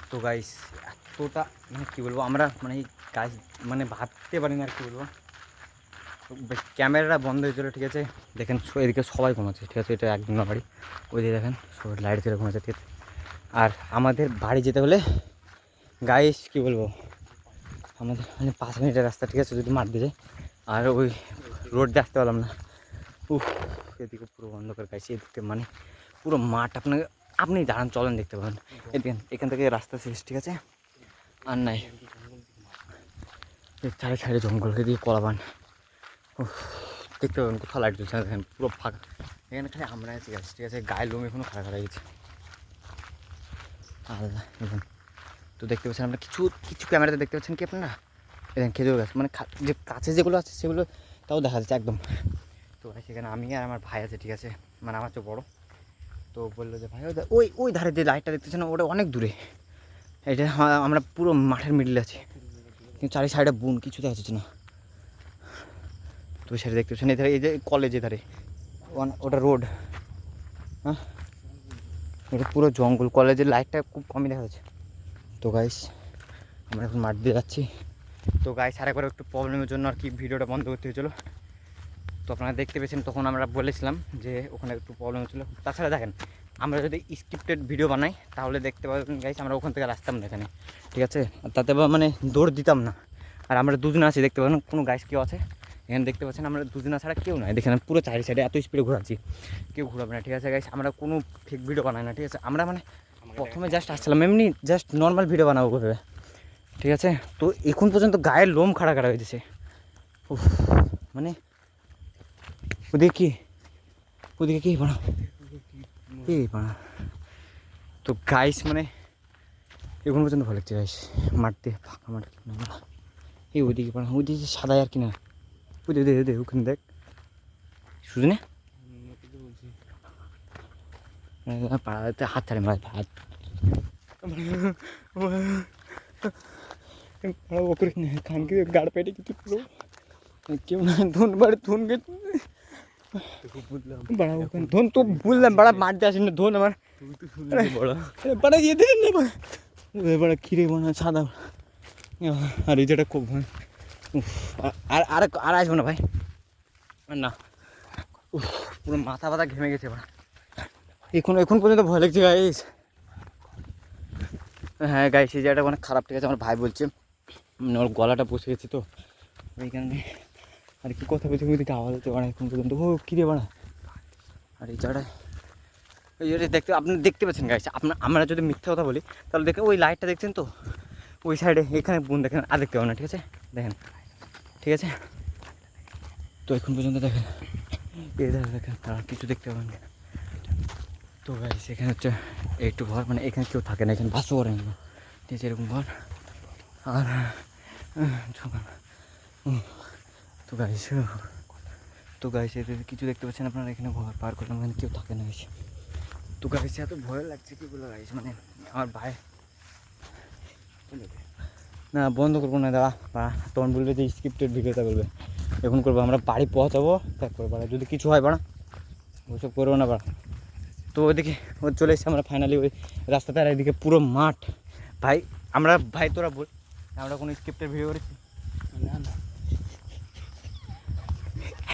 তো গাইস এতটা মানে কী বলবো আমরা মানে এই গাছ মানে ভাবতে পারি না আর কী বলবো। ক্যামেরাটা বন্ধ হয়েছিল, ঠিক আছে। দেখেন এদিকে সবাই ঘুমাচ্ছে, ঠিক আছে। এটা একদম না বাড়ি, ওই দিকে দেখেন সবাই লাইট জ্বলে ঘুমাচ্ছে, ঠিক আছে। আর আমাদের বাড়ি যেতে হলে গাইস কী বলবো, আমাদের মানে 5 মিনিটের রাস্তা, ঠিক আছে, যদি মাঠ দিয়ে। আর ওই রোড দিয়ে আসতে পারলাম না। উফ, এদিকে পুরো অন্ধকার গাইস, এদিকে মানে পুরো মাঠ। আপনাকে আপনি দাঁড়ান, চলেন দেখতে পাবেন। এখান থেকে রাস্তা শেষ, ঠিক আছে। আর নাই চারে সাইডে জঙ্গল, এদিকে কলাবান। উফ, দেখতে পাবেন কোথাও লাইট জ্বলছে না, দেখেন পুরো ফাঁকা। এখানে খালি আমরা আছি গাছ, ঠিক আছে। গায়ের লোম এখনও খাড়া খাড়া গেছে আলাদা। দেখুন তো দেখতে পাচ্ছেন আপনারা, কিছু কিছু ক্যামেরাতে দেখতে পাচ্ছেন কি আপনারা, দেখেন খেজুর গাছ, মানে যে কাছে যেগুলো আছে সেগুলো তাও দেখা যাচ্ছে একদম। তো ভাই সেখানে আমি আর আমার ভাই আছে, ঠিক আছে, মানে আমার চেয়ে বড়ো। তো বললো যে ভাই ওই ওই ধারে যে লাইটটা দেখতেছেন ওটা অনেক দূরে। এটা আমরা পুরো মাঠের মিডলে আছি, কিন্তু চারি সাইডে বুন, কিছু দেখা যাচ্ছে না। তো ওই সাইডে দেখতে পাচ্ছেন এধারে, এই যে কলেজের ধারে ওটা রোড। হ্যাঁ, এটা পুরো জঙ্গল, কলেজের লাইটটা খুব কমই দেখা যাচ্ছে। তো গাইস আমরা এখন মাঠ দিয়ে যাচ্ছি। তো গাইস আরেকবার একটু প্রবলেমের জন্য আর কি ভিডিওটা বন্ধ করতে হয়েছিল। তো আপনারা দেখতে পেয়েছেন, তখন আমরা বলেছিলাম যে ওখানে একটু প্রবলেম হচ্ছিলো। তাছাড়া দেখেন আমরা যদি স্ক্রিপ্টেড ভিডিও বানাই তাহলে দেখতে পাবেন গাইস আমরা ওখান থেকে আসতাম না এখানে, ঠিক আছে। তাতে মানে দৌড় দিতাম না। আর আমরা দুজন আছি, দেখতে পাবেন কোনো গাইস কেউ আছে এখানে, দেখতে পাচ্ছেন আমরা দুজনা ছাড়া কেউ নয়। দেখেন পুরো চারি সাইডে এত স্পিডে ঘোরাচ্ছি, কেউ ঘোরাবে না, ঠিক আছে গাইস। আমরা কোনো ফেক ভিডিও বানাই না, ঠিক আছে। আমরা মানে প্রথমে জাস্ট আসছিলাম এমনি, জাস্ট নর্মাল ভিডিও বানাবো ভেবে, ঠিক আছে। তো এখন পর্যন্ত গায়ের লোম খাড়া খাড়া হয়ে গেছে। উফ, মানে ওদিকে কি বানা এই বানা। তো গাইস মানে এখন পর্যন্ত ভালো লাগছে গাইস, মাঠ দিয়ে ফাঁকা মাঠ, এই ওইদিকে বানা, ওইদিকে সাদা আর কিনা, ওই ওখানে দেখ শুধু না পাড়াতে হাত ছাড়ে মাছ ভাত খান কি গাড় পেটে কিছু কেউ না ধুন বাড়ি ধুন গে ধুন তো বুঝলাম বাড়া মারতে আসেন না ধুন আমার বাড়া দিয়ে দিন না বাড়া খিরে বানা সাদা। আর এই যেটা খুব আর আর আর আসবো না ভাই না। পুরো মাথা ব্যথা ঘেমে গেছে বাড়া, এখন পর্যন্ত ভয় লাগছে গাইস। হ্যাঁ গাইস এই জায়গাটা অনেক খারাপ, ঠিক আছে। আমার ভাই বলছে মানে ওর গলাটা বসে গেছে, তো ওইখানে আর কি কথা বলছে, ওইদিকে আওয়াজ হচ্ছে বাড়া এখন পর্যন্ত। ও কী রে বাড়া। আর এই জায়গাটায় ওই দেখতে আপনি দেখতে পাচ্ছেন গাইস, আমরা যদি মিথ্যা কথা বলি তাহলে দেখেন ওই লাইটটা দেখছেন তো ওই সাইডে, এখানে বোন দেখেন আর দেখতে পাবেন না, ঠিক আছে। দেখেন ঠিক আছে। তো এখন পর্যন্ত দেখেন এই দেখেন তারা কিছু দেখতে পাবেন। তো গাইস এখানে হচ্ছে একটু ঘর, মানে এখানে কেউ থাকে না, এখানে বাসও করে না, ঠিক আছে, এরকম ঘর। আর তো গাইস এদের কিছু দেখতে পাচ্ছেন আপনারা, এখানে ঘর পার করলাম, এখানে কেউ থাকে না গাইস। তো গাইস এত ভয় লাগছে কি বলে গাইস, মানে আমার ভাই না বন্ধ করবো না দাঁড়া বাড়া, তখন বলবে যে স্ক্রিপ্টেড ভিডিওটা বলবে, এখন করবো আমরা বাড়ি পৌঁছাবো তারপরে বাড়া, যদি কিছু হয় বাড়া ওইসব করবো না বাড়া। তো ওইদিকে ও চলে এসেছে, আমরা ফাইনালি ওই রাস্তাতে, আর এদিকে পুরো মাঠ ভাই। আমরা ভাই তোরা বল আমরা কোনো স্ক্রিপ্টের ভিডিও করেছি না?